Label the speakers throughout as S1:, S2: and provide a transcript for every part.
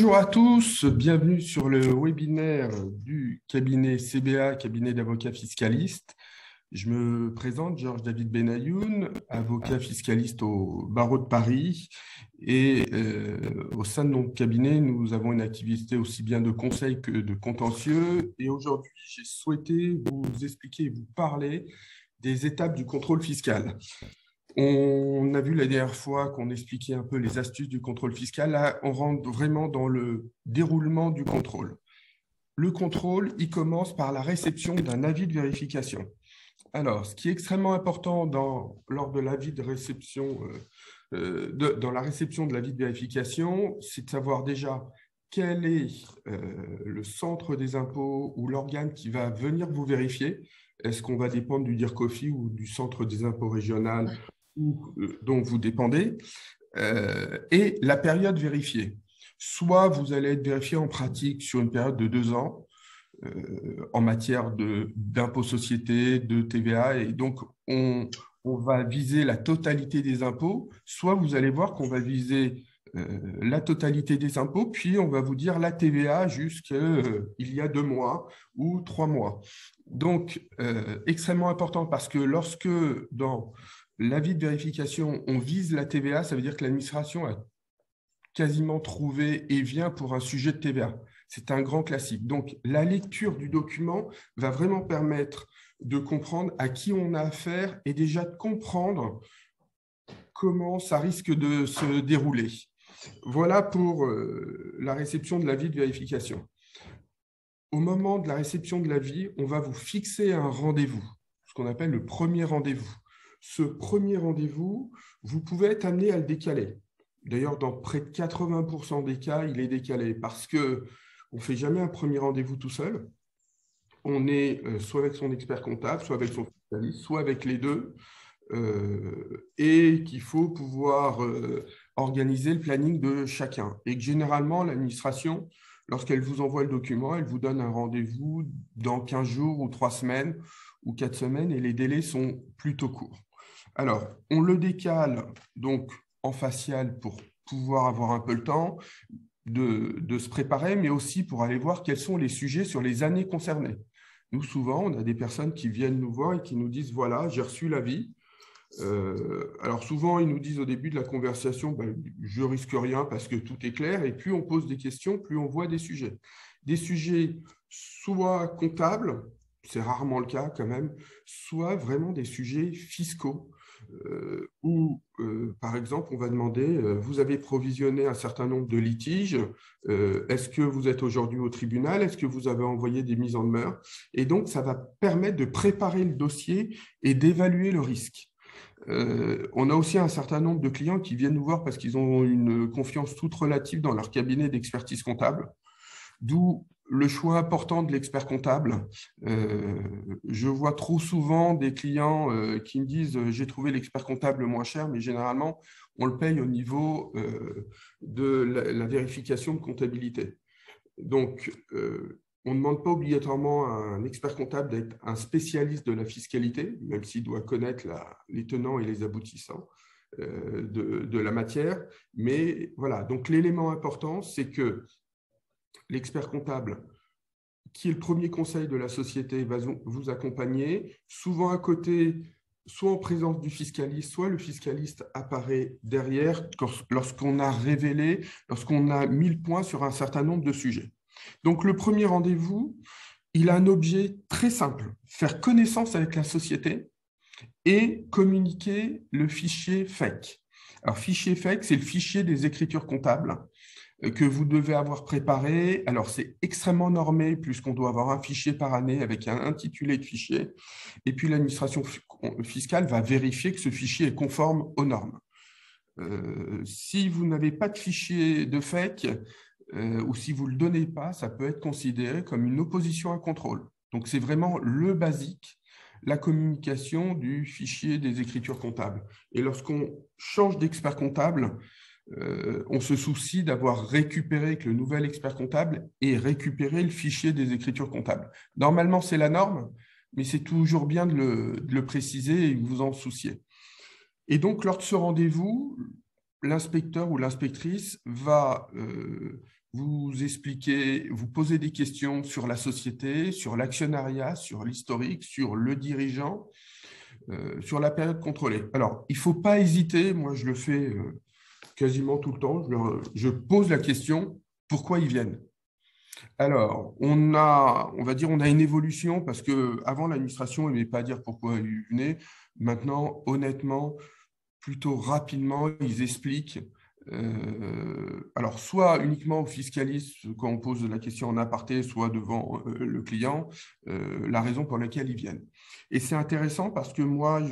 S1: Bonjour à tous, bienvenue sur le webinaire du cabinet CBA, cabinet d'avocats fiscalistes. Je me présente, Georges David Benayoun, avocat fiscaliste au barreau de Paris. Et au sein de notre cabinet, nous avons une activité aussi bien de conseil que de contentieux. Et aujourd'hui, j'ai souhaité vous expliquer et vous parler des étapes du contrôle fiscal. On a vu la dernière fois qu'on expliquait un peu les astuces du contrôle fiscal. Là, on rentre vraiment dans le déroulement du contrôle. Le contrôle, il commence par la réception d'un avis de vérification. Alors, ce qui est extrêmement important lors de l'avis de réception, dans la réception de l'avis de vérification, c'est de savoir déjà quel est le centre des impôts ou l'organe qui va venir vous vérifier. Est-ce qu'on va dépendre du DIRCOFI ou du centre des impôts régional dont vous dépendez, et la période vérifiée. Soit vous allez être vérifié en pratique sur une période de 2 ans en matière d'impôts sociétés, de TVA, et donc on va viser la totalité des impôts, soit vous allez voir qu'on va viser la totalité des impôts, puis on va vous dire la TVA jusqu'il y a 2 mois ou 3 mois. Donc, extrêmement important parce que lorsque dans l'avis de vérification, on vise la TVA, ça veut dire que l'administration a quasiment trouvé et vient pour un sujet de TVA. C'est un grand classique. Donc, la lecture du document va vraiment permettre de comprendre à qui on a affaire et déjà de comprendre comment ça risque de se dérouler. Voilà pour la réception de l'avis de vérification. Au moment de la réception de l'avis, on va vous fixer un rendez-vous, ce qu'on appelle le premier rendez-vous. Ce premier rendez-vous, vous pouvez être amené à le décaler. D'ailleurs, dans près de 80% des cas, il est décalé parce qu'on ne fait jamais un premier rendez-vous tout seul. On est soit avec son expert comptable, soit avec son fiscaliste, soit avec les deux, et qu'il faut pouvoir organiser le planning de chacun. Et que généralement, l'administration, lorsqu'elle vous envoie le document, elle vous donne un rendez-vous dans 15 jours ou 3 semaines ou 4 semaines, et les délais sont plutôt courts. Alors, on le décale donc en facial pour pouvoir avoir un peu le temps de se préparer, mais aussi pour aller voir quels sont les sujets sur les années concernées. Nous, souvent, on a des personnes qui viennent nous voir et qui nous disent, voilà, j'ai reçu l'avis. Alors souvent, ils nous disent au début de la conversation, ben, je risque rien parce que tout est clair. Et plus on pose des questions, plus on voit des sujets. Des sujets soit comptables, c'est rarement le cas quand même, soit vraiment des sujets fiscaux. Où, par exemple, on va demander, vous avez provisionné un certain nombre de litiges, est-ce que vous êtes aujourd'hui au tribunal, est-ce que vous avez envoyé des mises en demeure? Et donc, ça va permettre de préparer le dossier et d'évaluer le risque. On a aussi un certain nombre de clients qui viennent nous voir parce qu'ils ont une confiance toute relative dans leur cabinet d'expertise comptable, d'où le choix important de l'expert comptable. Je vois trop souvent des clients qui me disent « j'ai trouvé l'expert comptable le moins cher », mais généralement, on le paye au niveau de la vérification de comptabilité. Donc, on ne demande pas obligatoirement à un expert comptable d'être un spécialiste de la fiscalité, même s'il doit connaître les tenants et les aboutissants de la matière. Mais voilà, donc l'élément important, c'est que l'expert comptable, qui est le premier conseil de la société, va vous accompagner, souvent à côté, soit en présence du fiscaliste, soit le fiscaliste apparaît derrière lorsqu'on a révélé, lorsqu'on a mis le point sur un certain nombre de sujets. Donc, le premier rendez-vous, il a un objet très simple, faire connaissance avec la société et communiquer le fichier FEC. Alors, fichier FEC, c'est le fichier des écritures comptables que vous devez avoir préparé. Alors, c'est extrêmement normé puisqu'on doit avoir un fichier par année avec un intitulé de fichier. Et puis, l'administration fiscale va vérifier que ce fichier est conforme aux normes. Si vous n'avez pas de fichier de FEC, ou si vous ne le donnez pas, ça peut être considéré comme une opposition à contrôle. Donc, c'est vraiment le basique, la communication du fichier des écritures comptables. Et lorsqu'on change d'expert comptable, on se soucie d'avoir récupéré avec le nouvel expert comptable et récupéré le fichier des écritures comptables. Normalement, c'est la norme, mais c'est toujours bien de le préciser et de vous en soucier. Et donc, lors de ce rendez-vous, l'inspecteur ou l'inspectrice va vous vous expliquer, vous poser des questions sur la société, sur l'actionnariat, sur l'historique, sur le dirigeant, sur la période contrôlée. Alors, il ne faut pas hésiter, moi je le fais quasiment tout le temps, je pose la question, pourquoi ils viennent? Alors, on va dire, on a une évolution parce qu'avant, l'administration n'aimait pas dire pourquoi ils venaient. Maintenant, honnêtement, plutôt rapidement, ils expliquent. Alors, soit uniquement au fiscaliste quand on pose la question en aparté, soit devant le client, la raison pour laquelle ils viennent. Et c'est intéressant parce que moi,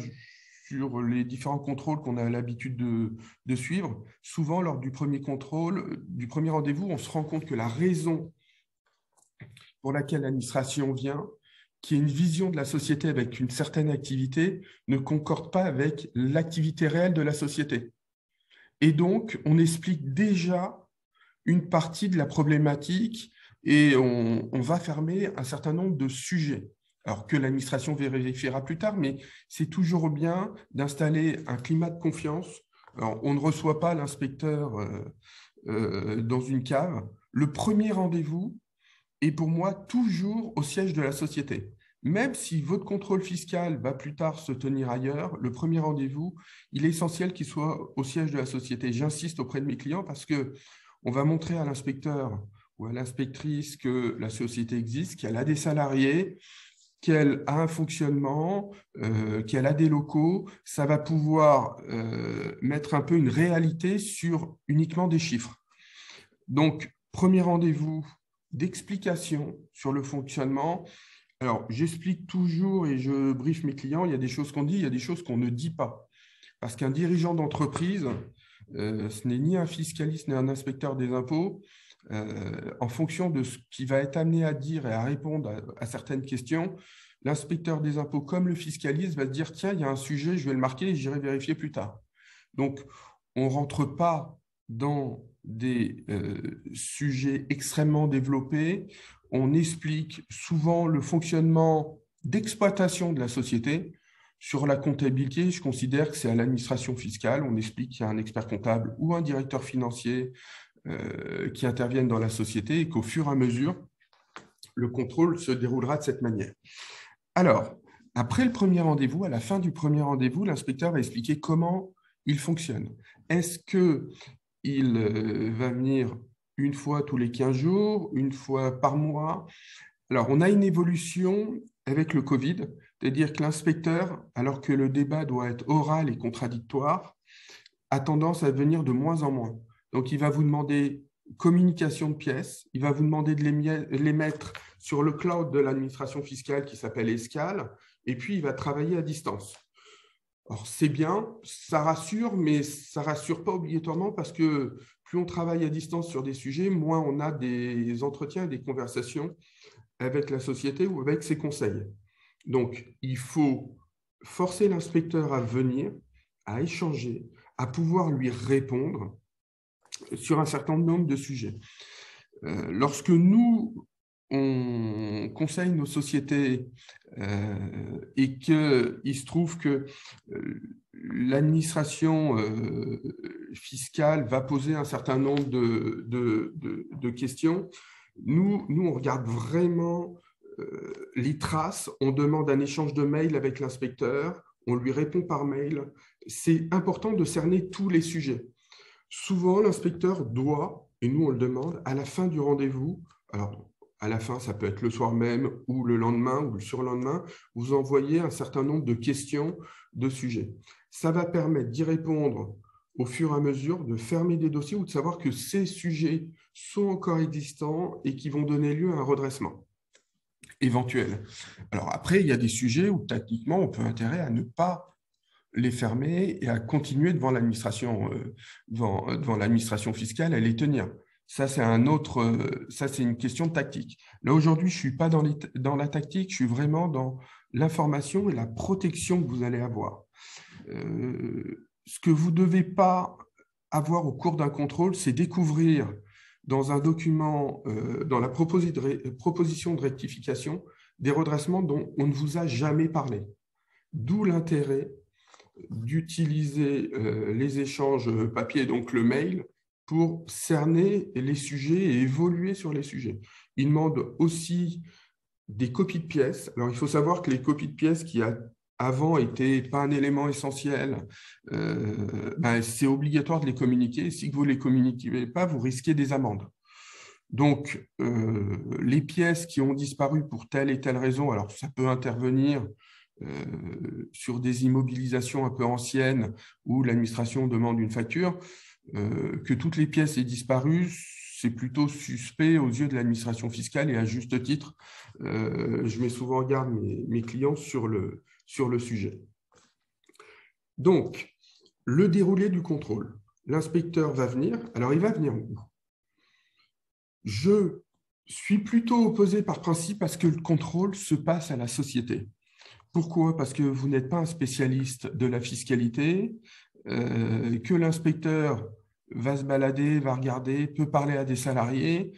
S1: sur les différents contrôles qu'on a l'habitude de suivre, souvent lors du premier contrôle, du premier rendez-vous, on se rend compte que la raison pour laquelle l'administration vient, qui est une vision de la société avec une certaine activité, ne concorde pas avec l'activité réelle de la société. Et donc, on explique déjà une partie de la problématique et on va fermer un certain nombre de sujets. Alors que l'administration vérifiera plus tard, mais c'est toujours bien d'installer un climat de confiance. Alors, on ne reçoit pas l'inspecteur dans une cave. Le premier rendez-vous est pour moi toujours au siège de la société. Même si votre contrôle fiscal va plus tard se tenir ailleurs, le premier rendez-vous, il est essentiel qu'il soit au siège de la société. J'insiste auprès de mes clients parce qu'on va montrer à l'inspecteur ou à l'inspectrice que la société existe, qu'elle a des salariés, qu'elle a un fonctionnement, qu'elle a des locaux. Ça va pouvoir mettre un peu une réalité sur uniquement des chiffres. Donc, premier rendez-vous d'explication sur le fonctionnement. Alors, j'explique toujours et je briefe mes clients, il y a des choses qu'on dit, il y a des choses qu'on ne dit pas. Parce qu'un dirigeant d'entreprise, ce n'est ni un fiscaliste ni un inspecteur des impôts. En fonction de ce qu'il va être amené à dire et à répondre à certaines questions, l'inspecteur des impôts comme le fiscaliste va se dire « Tiens, il y a un sujet, je vais le marquer et j'irai vérifier plus tard ». Donc, on ne rentre pas dans des sujets extrêmement développés. On explique souvent le fonctionnement d'exploitation de la société. Sur la comptabilité, je considère que c'est à l'administration fiscale. On explique qu'il y a un expert comptable ou un directeur financier qui interviennent dans la société et qu'au fur et à mesure, le contrôle se déroulera de cette manière. Alors, après le premier rendez-vous, à la fin du premier rendez-vous, l'inspecteur va expliquer comment il fonctionne. Est-ce qu'il va venir une fois tous les 15 jours, une fois par mois? Alors, on a une évolution avec le Covid, c'est-à-dire que l'inspecteur, alors que le débat doit être oral et contradictoire, a tendance à venir de moins en moins. Donc, il va vous demander communication de pièces, il va vous demander de les mettre sur le cloud de l'administration fiscale qui s'appelle Escale, et puis il va travailler à distance. Alors, c'est bien, ça rassure, mais ça ne rassure pas obligatoirement parce que plus on travaille à distance sur des sujets, moins on a des entretiens et des conversations avec la société ou avec ses conseils. Donc, il faut forcer l'inspecteur à venir, à échanger, à pouvoir lui répondre sur un certain nombre de sujets. Lorsque nous, on conseille nos sociétés et qu'il se trouve que l'administration fiscale va poser un certain nombre de questions, nous, on regarde vraiment les traces, on demande un échange de mails avec l'inspecteur, on lui répond par mail. C'est important de cerner tous les sujets. Souvent, l'inspecteur doit, et nous on le demande, à la fin du rendez-vous, alors à la fin, ça peut être le soir même ou le lendemain ou le surlendemain, vous envoyez un certain nombre de questions, de sujets. Ça va permettre d'y répondre au fur et à mesure, de fermer des dossiers ou de savoir que ces sujets sont encore existants et qui vont donner lieu à un redressement éventuel. Alors après, il y a des sujets où tactiquement, on peut intérêt à ne pas les fermer et à continuer devant l'administration fiscale, à les tenir. Ça, c'est une question de tactique. Là, aujourd'hui, je ne suis pas dans la tactique, je suis vraiment dans l'information et la protection que vous allez avoir. Ce que vous ne devez pas avoir au cours d'un contrôle, c'est découvrir dans un document, dans la proposition de rectification, des redressements dont on ne vous a jamais parlé. D'où l'intérêt d'utiliser les échanges papier, donc le mail, pour cerner les sujets et évoluer sur les sujets. Il demande aussi des copies de pièces. Alors, il faut savoir que les copies de pièces qui avant n'étaient pas un élément essentiel, c'est obligatoire de les communiquer. Et si vous ne les communiquez pas, vous risquez des amendes. Donc, les pièces qui ont disparu pour telle et telle raison, alors ça peut intervenir sur des immobilisations un peu anciennes où l'administration demande une facture, que toutes les pièces aient disparu, c'est plutôt suspect aux yeux de l'administration fiscale et à juste titre. Je mets souvent en garde mes clients sur le sujet. Donc, le déroulé du contrôle. L'inspecteur va venir. Alors, il va venir où? Je suis plutôt opposé par principe à ce que le contrôle se passe à la société. Pourquoi? Parce que vous n'êtes pas un spécialiste de la fiscalité, que l'inspecteur va se balader, va regarder, peut parler à des salariés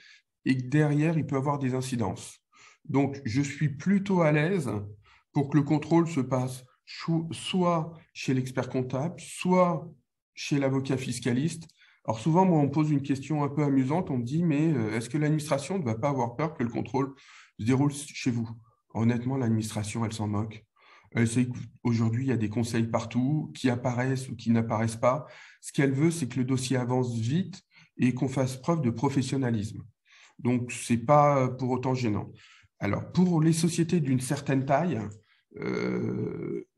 S1: et que derrière, il peut avoir des incidences. Donc, je suis plutôt à l'aise pour que le contrôle se passe soit chez l'expert comptable, soit chez l'avocat fiscaliste. Alors souvent, moi, on me pose une question un peu amusante, on me dit, mais est-ce que l'administration ne va pas avoir peur que le contrôle se déroule chez vous? Honnêtement, l'administration, elle s'en moque. Elle sait qu'aujourd'hui, il y a des conseils partout qui apparaissent ou qui n'apparaissent pas. Ce qu'elle veut, c'est que le dossier avance vite et qu'on fasse preuve de professionnalisme. Donc, ce n'est pas pour autant gênant. Alors, pour les sociétés d'une certaine taille,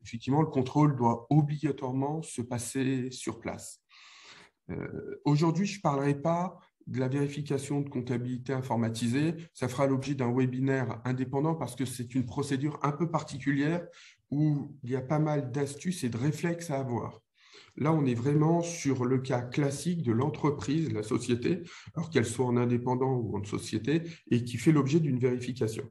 S1: effectivement, le contrôle doit obligatoirement se passer sur place. Aujourd'hui, je ne parlerai pas de la vérification de comptabilité informatisée. Ça fera l'objet d'un webinaire indépendant parce que c'est une procédure un peu particulière où il y a pas mal d'astuces et de réflexes à avoir. Là, on est vraiment sur le cas classique de l'entreprise, la société, alors qu'elle soit en indépendant ou en société, et qui fait l'objet d'une vérification.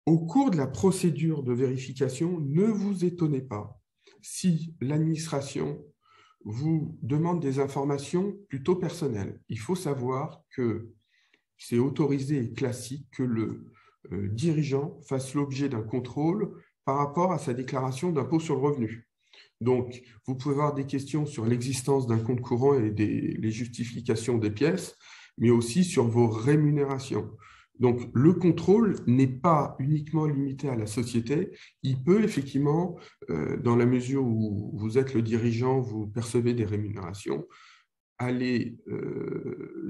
S1: Au cours de la procédure de vérification, ne vous étonnez pas si l'administration vous demande des informations plutôt personnelles. Il faut savoir que c'est autorisé et classique que le dirigeant fasse l'objet d'un contrôle par rapport à sa déclaration d'impôt sur le revenu. Donc, vous pouvez avoir des questions sur l'existence d'un compte courant et les justifications des pièces, mais aussi sur vos rémunérations. Donc, le contrôle n'est pas uniquement limité à la société. Il peut effectivement, dans la mesure où vous êtes le dirigeant, vous percevez des rémunérations, aller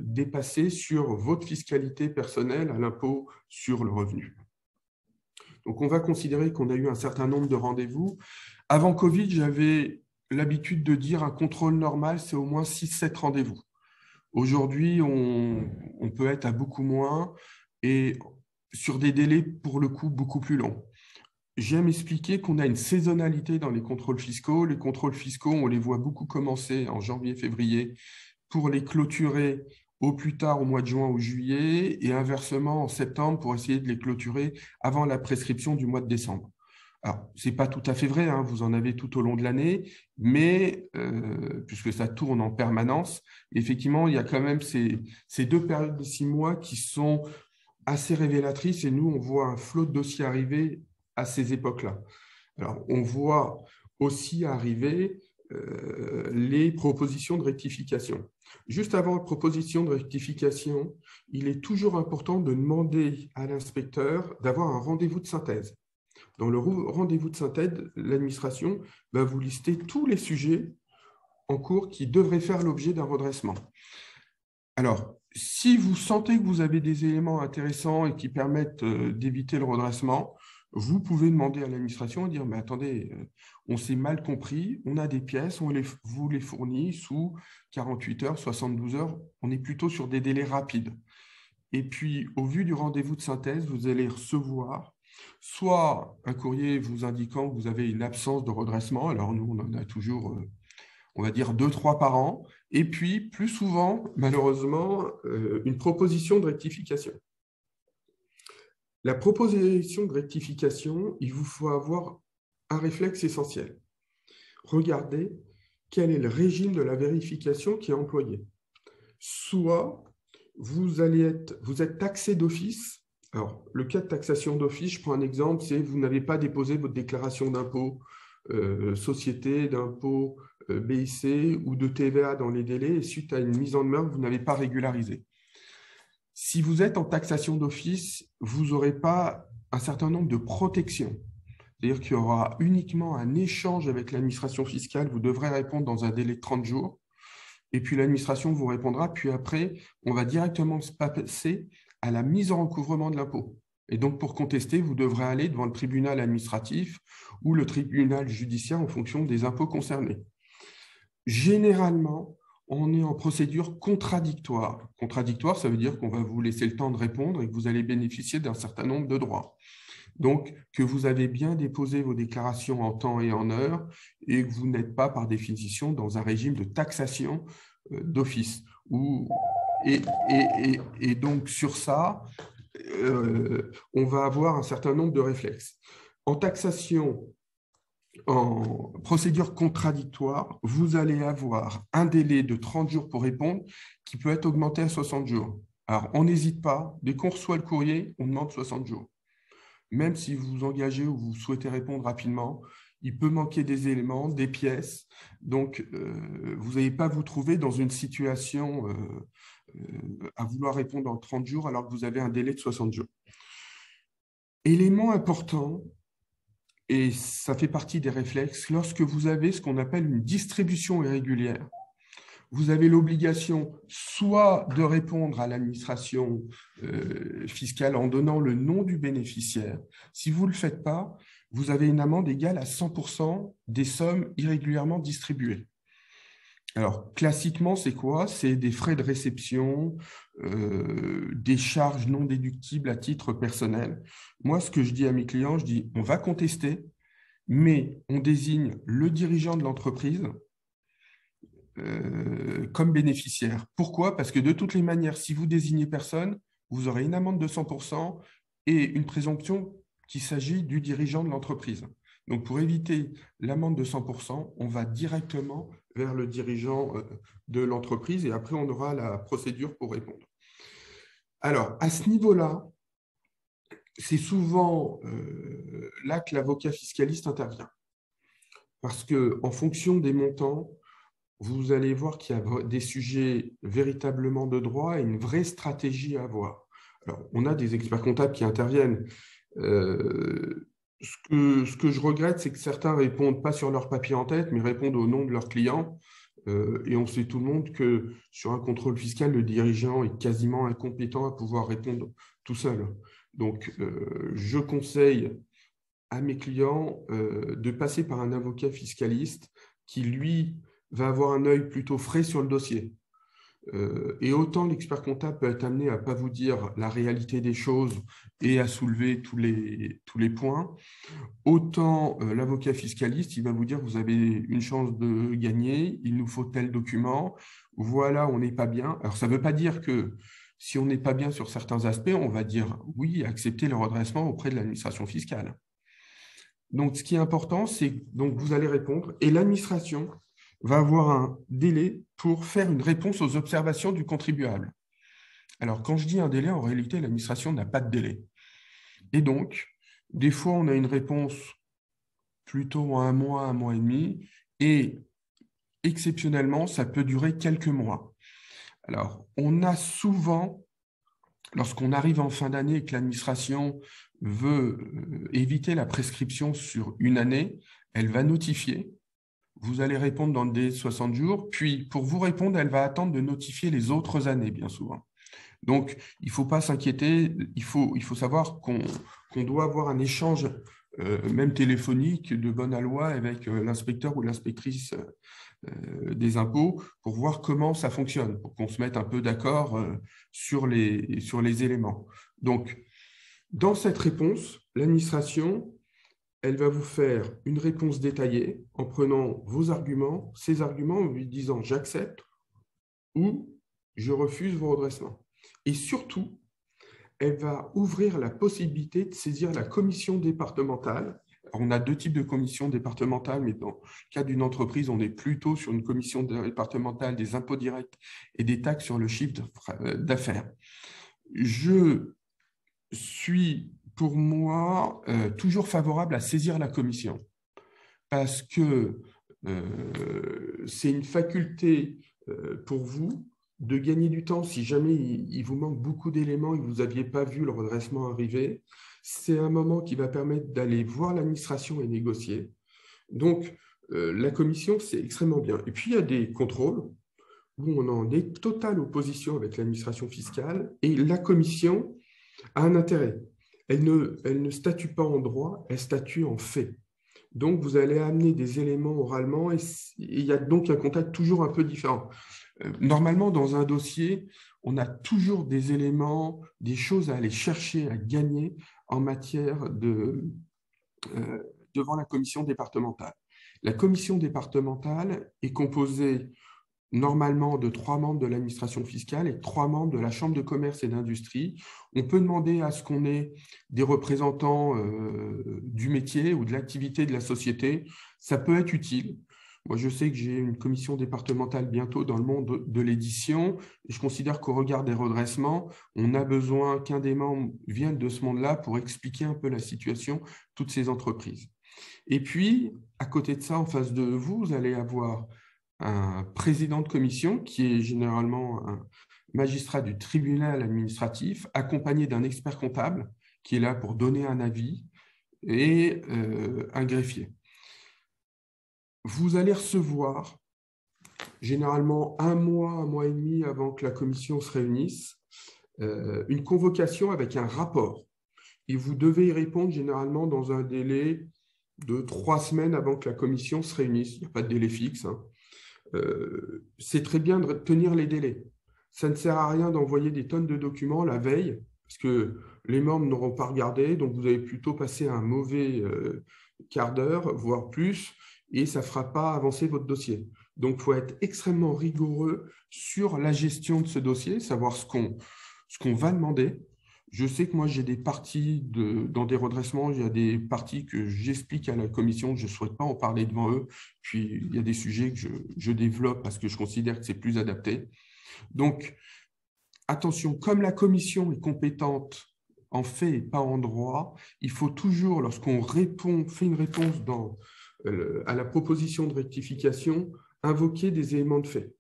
S1: dépasser sur votre fiscalité personnelle à l'impôt sur le revenu. Donc, on va considérer qu'on a eu un certain nombre de rendez-vous. Avant Covid, j'avais l'habitude de dire un contrôle normal, c'est au moins 6-7 rendez-vous. Aujourd'hui, on peut être à beaucoup moins et sur des délais, pour le coup, beaucoup plus longs. J'aime expliquer qu'on a une saisonnalité dans les contrôles fiscaux. Les contrôles fiscaux, on les voit beaucoup commencer en janvier-février pour les clôturer au plus tard au mois de juin ou juillet et inversement en septembre pour essayer de les clôturer avant la prescription du mois de décembre. Alors, ce n'est pas tout à fait vrai, hein, vous en avez tout au long de l'année, mais puisque ça tourne en permanence, effectivement, il y a quand même ces 2 périodes de 6 mois qui sont assez révélatrices et nous, on voit un flot de dossiers arriver à ces époques-là. Alors, on voit aussi arriver les propositions de rectification. Juste avant la proposition de rectification, il est toujours important de demander à l'inspecteur d'avoir un rendez-vous de synthèse. Dans le rendez-vous de synthèse, l'administration va vous lister tous les sujets en cours qui devraient faire l'objet d'un redressement. Alors, si vous sentez que vous avez des éléments intéressants et qui permettent d'éviter le redressement, vous pouvez demander à l'administration et dire « mais attendez, on s'est mal compris, on a des pièces, vous les fournit sous 48 heures, 72 heures, on est plutôt sur des délais rapides. » Et puis, au vu du rendez-vous de synthèse, vous allez recevoir soit un courrier vous indiquant que vous avez une absence de redressement, alors nous, on en a toujours, on va dire, 2-3 par an, et puis, plus souvent, malheureusement, une proposition de rectification. La proposition de rectification, il vous faut avoir un réflexe essentiel. Regardez quel est le régime de la vérification qui est employé. Soit vous êtes taxé d'office. Alors, le cas de taxation d'office, je prends un exemple, c'est vous n'avez pas déposé votre déclaration d'impôt société, d'impôt BIC ou de TVA dans les délais et suite à une mise en demeure que vous n'avez pas régularisée. Si vous êtes en taxation d'office, vous n'aurez pas un certain nombre de protections. C'est-à-dire qu'il y aura uniquement un échange avec l'administration fiscale. Vous devrez répondre dans un délai de 30 jours. Et puis l'administration vous répondra. Puis après, on va directement se passer à la mise en recouvrement de l'impôt. Et donc, pour contester, vous devrez aller devant le tribunal administratif ou le tribunal judiciaire en fonction des impôts concernés. Généralement, on est en procédure contradictoire. Contradictoire, ça veut dire qu'on va vous laisser le temps de répondre et que vous allez bénéficier d'un certain nombre de droits. Donc, que vous avez bien déposé vos déclarations en temps et en heure et que vous n'êtes pas, par définition, dans un régime de taxation d'office. Et donc, sur ça, on va avoir un certain nombre de réflexes. En taxation, en procédure contradictoire, vous allez avoir un délai de 30 jours pour répondre qui peut être augmenté à 60 jours. Alors, on n'hésite pas. Dès qu'on reçoit le courrier, on demande 60 jours. Même si vous vous engagez ou vous souhaitez répondre rapidement, il peut manquer des éléments, des pièces. Donc, vous n'allez pas vous trouver dans une situation à vouloir répondre en 30 jours alors que vous avez un délai de 60 jours. Élément important, et ça fait partie des réflexes, lorsque vous avez ce qu'on appelle une distribution irrégulière, vous avez l'obligation soit de répondre à l'administration fiscale en donnant le nom du bénéficiaire. Si vous ne le faites pas, vous avez une amende égale à 100% des sommes irrégulièrement distribuées. Alors, classiquement, c'est quoi? C'est des frais de réception, des charges non déductibles à titre personnel. Moi, ce que je dis à mes clients, je dis, on va contester, mais on désigne le dirigeant de l'entreprise comme bénéficiaire. Pourquoi? Parce que de toutes les manières, si vous désignez personne, vous aurez une amende de 100% et une présomption qu'il s'agit du dirigeant de l'entreprise. Donc, pour éviter l'amende de 100%, on va directement vers le dirigeant de l'entreprise et après, on aura la procédure pour répondre. Alors, à ce niveau-là, c'est souvent là que l'avocat fiscaliste intervient. Parce qu'en fonction des montants, vous allez voir qu'il y a des sujets véritablement de droit et une vraie stratégie à avoir. Alors, on a des experts comptables qui interviennent. Ce que je regrette, c'est que certains répondent pas sur leur papier en tête, mais répondent au nom de leurs clients. Et on sait tout le monde que sur un contrôle fiscal, le dirigeant est quasiment incompétent à pouvoir répondre tout seul. Donc, je conseille à mes clients de passer par un avocat fiscaliste qui, lui, va avoir un œil plutôt frais sur le dossier. Et autant l'expert comptable peut être amené à ne pas vous dire la réalité des choses et à soulever tous les points, autant l'avocat fiscaliste, il va vous dire vous avez une chance de gagner, il nous faut tel document, voilà, on n'est pas bien. Alors, ça ne veut pas dire que si on n'est pas bien sur certains aspects, on va dire oui, accepter le redressement auprès de l'administration fiscale. Donc, ce qui est important, c'est que vous allez répondre et l'administration va avoir un délai pour faire une réponse aux observations du contribuable. Alors, quand je dis un délai, en réalité, l'administration n'a pas de délai. Et donc, des fois, on a une réponse plutôt à un mois et demi, et exceptionnellement, ça peut durer quelques mois. Alors, on a souvent, lorsqu'on arrive en fin d'année et que l'administration veut éviter la prescription sur une année, elle va notifier. Vous allez répondre dans le délai de 60 jours, puis pour vous répondre, elle va attendre de notifier les autres années, bien souvent. Donc, il ne faut pas s'inquiéter, il faut savoir qu'on doit avoir un échange, même téléphonique, de bonne aloi avec l'inspecteur ou l'inspectrice des impôts pour voir comment ça fonctionne, pour qu'on se mette un peu d'accord sur les éléments. Donc, dans cette réponse, l'administration, elle va vous faire une réponse détaillée en prenant vos arguments, ces arguments, en lui disant j'accepte ou je refuse vos redressements. Et surtout, elle va ouvrir la possibilité de saisir la commission départementale. Alors, on a deux types de commissions départementales, mais dans le cas d'une entreprise, on est plutôt sur une commission départementale des impôts directs et des taxes sur le chiffre d'affaires. Je suis, pour moi, toujours favorable à saisir la commission parce que C'est une faculté pour vous de gagner du temps si jamais il vous manque beaucoup d'éléments et que vous n'aviez pas vu le redressement arriver. C'est un moment qui va permettre d'aller voir l'administration et négocier. Donc, la commission, c'est extrêmement bien. Et puis, il y a des contrôles où on est en totale opposition avec l'administration fiscale et la commission a un intérêt. Elle ne statue pas en droit, elle statue en fait. Donc, vous allez amener des éléments oralement et il y a donc un contact toujours un peu différent. Normalement, dans un dossier, on a toujours des éléments, des choses à aller chercher, à gagner en matière devant la commission départementale. La commission départementale est composée normalement de 3 membres de l'administration fiscale et 3 membres de la Chambre de commerce et d'industrie. On peut demander à ce qu'on ait des représentants du métier ou de l'activité de la société. Ça peut être utile. Moi, je sais que j'ai une commission départementale bientôt dans le monde de l'édition et je considère qu'au regard des redressements, on a besoin qu'un des membres vienne de ce monde-là pour expliquer un peu la situation de toutes ces entreprises. Et puis, à côté de ça, en face de vous, vous allez avoir un président de commission qui est généralement un magistrat du tribunal administratif, accompagné d'un expert comptable qui est là pour donner un avis et un greffier. Vous allez recevoir généralement un mois et demi avant que la commission se réunisse, une convocation avec un rapport. Et vous devez y répondre généralement dans un délai de 3 semaines avant que la commission se réunisse. Il n'y a pas de délai fixe, hein. C'est très bien de tenir les délais. Ça ne sert à rien d'envoyer des tonnes de documents la veille, parce que les membres n'auront pas regardé, donc vous allez plutôt passer un mauvais quart d'heure, voire plus, et ça ne fera pas avancer votre dossier. Donc, il faut être extrêmement rigoureux sur la gestion de ce dossier, savoir ce qu'on va demander. Je sais que moi, j'ai des parties dans des redressements, il y a des parties que j'explique à la commission, je ne souhaite pas en parler devant eux. Puis, il y a des sujets que je développe parce que je considère que c'est plus adapté. Donc, attention, comme la commission est compétente en fait et pas en droit, il faut toujours, lorsqu'on fait une réponse à la proposition de rectification, invoquer des éléments de fait.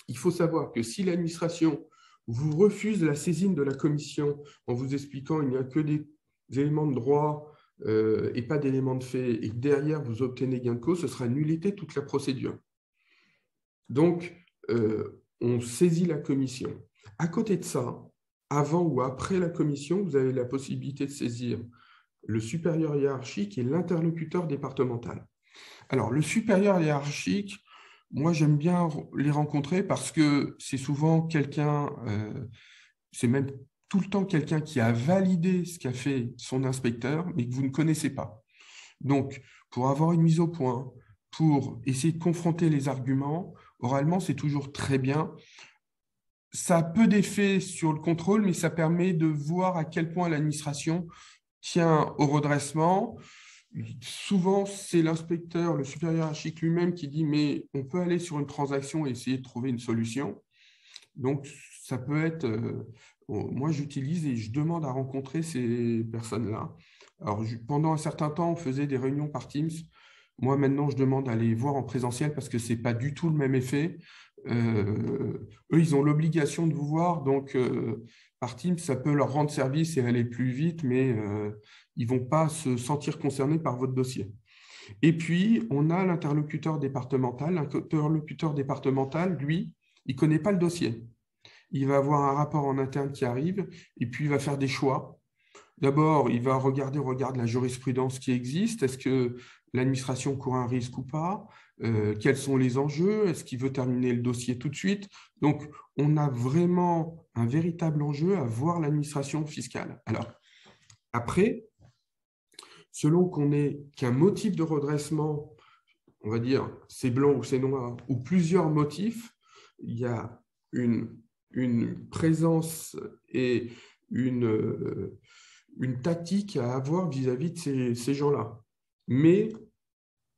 S1: Il faut savoir que si l'administration vous refuse la saisine de la commission en vous expliquant qu'il n'y a que des éléments de droit et pas d'éléments de fait, et que derrière vous obtenez gain de cause, ce sera nullité toute la procédure. Donc, on saisit la commission. À côté de ça, avant ou après la commission, vous avez la possibilité de saisir le supérieur hiérarchique et l'interlocuteur départemental. Alors, le supérieur hiérarchique, moi, j'aime bien les rencontrer parce que c'est souvent quelqu'un, c'est même tout le temps quelqu'un qui a validé ce qu'a fait son inspecteur, mais que vous ne connaissez pas. Donc, pour avoir une mise au point, pour essayer de confronter les arguments, oralement, c'est toujours très bien. Ça a peu d'effet sur le contrôle, mais ça permet de voir à quel point l'administration tient au redressement. Souvent, c'est l'inspecteur, le supérieur hiérarchique lui-même qui dit « mais on peut aller sur une transaction et essayer de trouver une solution ». Donc, ça peut être… moi, j'utilise et je demande à rencontrer ces personnes-là. Alors, pendant un certain temps, on faisait des réunions par Teams. Moi, maintenant, je demande à les voir en présentiel parce que ce n'est pas du tout le même effet. Eux, ils ont l'obligation de vous voir, donc par Teams, ça peut leur rendre service et aller plus vite, mais ils ne vont pas se sentir concernés par votre dossier. Et puis, on a l'interlocuteur départemental. L'interlocuteur départemental, lui, il ne connaît pas le dossier. Il va avoir un rapport en interne qui arrive et puis il va faire des choix. D'abord, il va regarder la jurisprudence qui existe. Est-ce que l'administration court un risque ou pas? Quels sont les enjeux? Est-ce qu'il veut terminer le dossier tout de suite? Donc, on a vraiment un véritable enjeu à voir l'administration fiscale. Alors, après, selon qu'on ait qu'un motif de redressement, on va dire c'est blanc ou c'est noir, ou plusieurs motifs, il y a une présence et une tactique à avoir vis-à-vis de ces gens-là. Mais,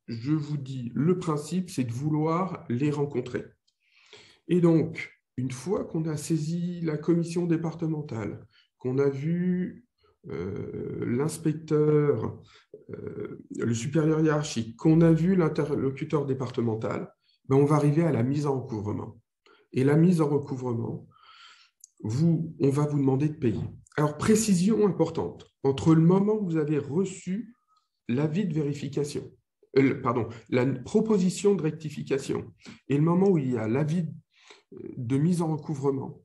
S1: je vous dis, le principe, c'est de vouloir les rencontrer. Et donc, une fois qu'on a saisi la commission départementale, qu'on a vu l'inspecteur, le supérieur hiérarchique, qu'on a vu l'interlocuteur départemental, ben on va arriver à la mise en recouvrement. Et la mise en recouvrement, on va vous demander de payer. Alors, précision importante, entre le moment où vous avez reçu l'avis de vérification, pardon, la proposition de rectification, et le moment où il y a l'avis de mise en recouvrement,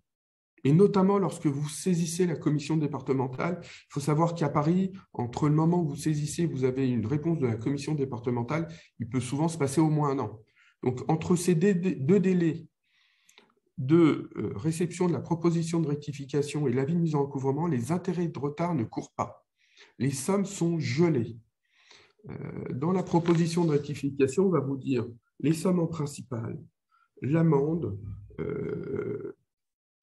S1: et notamment lorsque vous saisissez la commission départementale, il faut savoir qu'à Paris, entre le moment où vous saisissez, vous avez une réponse de la commission départementale, il peut souvent se passer au moins un an. Donc, entre ces deux délais de réception de la proposition de rectification et l'avis de mise en recouvrement, les intérêts de retard ne courent pas. Les sommes sont gelées. Dans la proposition de rectification, on va vous dire les sommes en principal, l'amende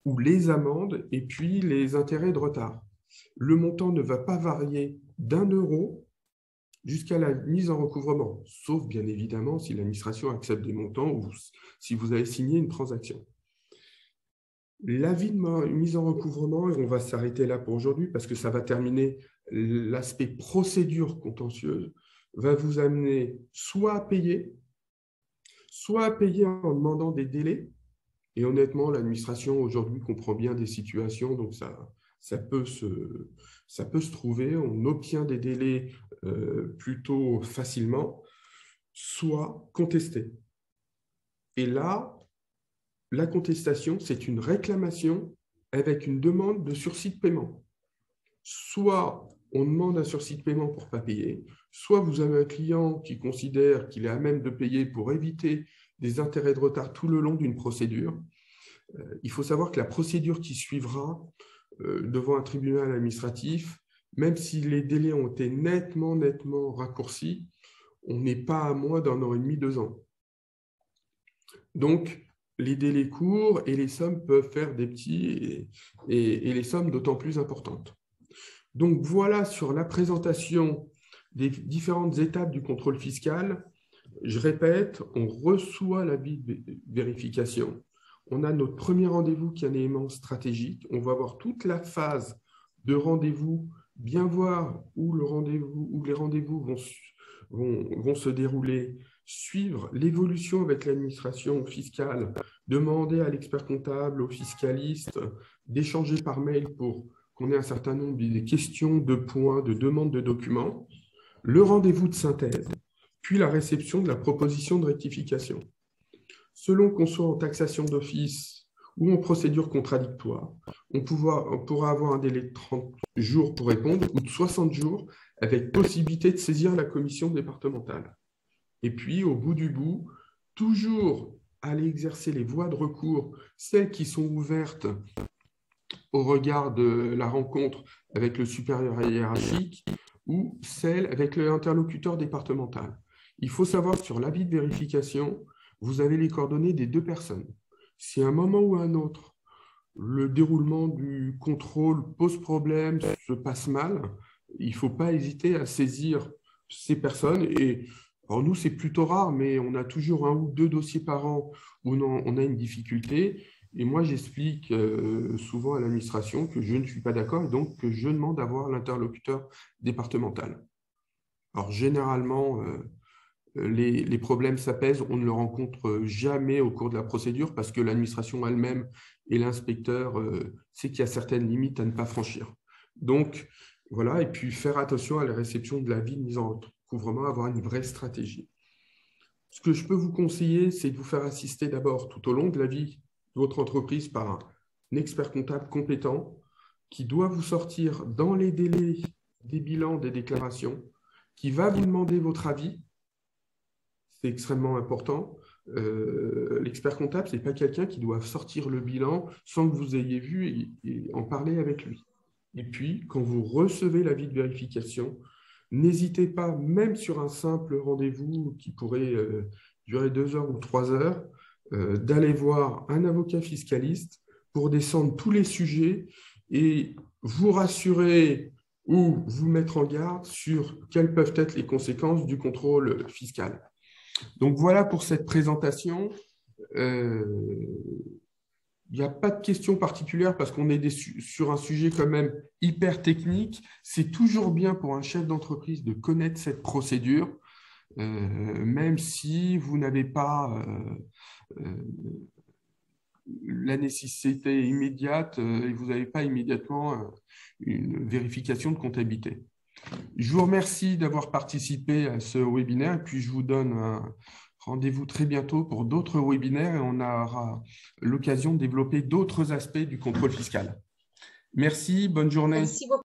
S1: ou les amendes et puis les intérêts de retard. Le montant ne va pas varier d'1 € jusqu'à la mise en recouvrement, sauf bien évidemment si l'administration accepte des montants ou si vous avez signé une transaction. L'avis de mise en recouvrement, et on va s'arrêter là pour aujourd'hui parce que ça va terminer l'aspect procédure contentieuse, va vous amener soit à payer en demandant des délais. Et honnêtement, l'administration aujourd'hui comprend bien des situations, donc ça peut se trouver. On obtient des délais plutôt facilement, soit contester. Et là, la contestation, c'est une réclamation avec une demande de sursis de paiement. Soit on demande un sursis de paiement pour ne pas payer, soit vous avez un client qui considère qu'il est à même de payer pour éviter des intérêts de retard tout le long d'une procédure. Il faut savoir que la procédure qui suivra devant un tribunal administratif, même si les délais ont été nettement raccourcis, on n'est pas à moins d'1 an et demi, 2 ans. Donc, les délais courts et les sommes peuvent faire des petits et les sommes d'autant plus importantes. Donc, voilà sur la présentation des différentes étapes du contrôle fiscal. Je répète, on reçoit l'avis de vérification. On a notre premier rendez-vous qui est un élément stratégique. On va voir toute la phase de rendez-vous, bien voir où les rendez-vous vont se dérouler, suivre l'évolution avec l'administration fiscale, demander à l'expert comptable, au fiscaliste, d'échanger par mail pour qu'on ait un certain nombre de questions, de points, de demandes de documents, le rendez-vous de synthèse, puis la réception de la proposition de rectification. Selon qu'on soit en taxation d'office ou en procédure contradictoire, on pourra avoir un délai de 30 jours pour répondre ou de 60 jours avec possibilité de saisir la commission départementale. Et puis, au bout du bout, toujours aller exercer les voies de recours, celles qui sont ouvertes au regard de la rencontre avec le supérieur hiérarchique ou celles avec l'interlocuteur départemental. Il faut savoir que sur l'avis de vérification, vous avez les coordonnées des 2 personnes. Si à un moment ou à un autre, le déroulement du contrôle pose problème, se passe mal, il ne faut pas hésiter à saisir ces personnes. Et alors nous, c'est plutôt rare, mais on a toujours 1 ou 2 dossiers par an où on a une difficulté. Et moi, j'explique souvent à l'administration que je ne suis pas d'accord et donc que je demande d'avoir l'interlocuteur départemental. Alors, généralement, les problèmes s'apaisent, on ne le rencontre jamais au cours de la procédure parce que l'administration elle-même et l'inspecteur sait qu'il y a certaines limites à ne pas franchir. Donc, voilà, et puis faire attention à la réception de l'avis de mise en recouvrement, avoir une vraie stratégie. Ce que je peux vous conseiller, c'est de vous faire assister d'abord tout au long de la vie de votre entreprise par un expert comptable compétent qui doit vous sortir dans les délais des bilans, des déclarations, qui va vous demander votre avis. C'est extrêmement important. L'expert comptable, ce n'est pas quelqu'un qui doit sortir le bilan sans que vous ayez vu et en parler avec lui. Et puis, quand vous recevez l'avis de vérification, n'hésitez pas, même sur un simple rendez-vous qui pourrait durer 2 heures ou 3 heures, d'aller voir un avocat fiscaliste pour descendre tous les sujets et vous rassurer ou vous mettre en garde sur quelles peuvent être les conséquences du contrôle fiscal. Donc voilà pour cette présentation. Il n'y a pas de question particulière parce qu'on est sur un sujet quand même hyper technique. C'est toujours bien pour un chef d'entreprise de connaître cette procédure, même si vous n'avez pas la nécessité immédiate et vous n'avez pas immédiatement une vérification de comptabilité. Je vous remercie d'avoir participé à ce webinaire et puis je vous donne un rendez-vous très bientôt pour d'autres webinaires et on aura l'occasion de développer d'autres aspects du contrôle fiscal. Merci, bonne journée.
S2: Merci beaucoup.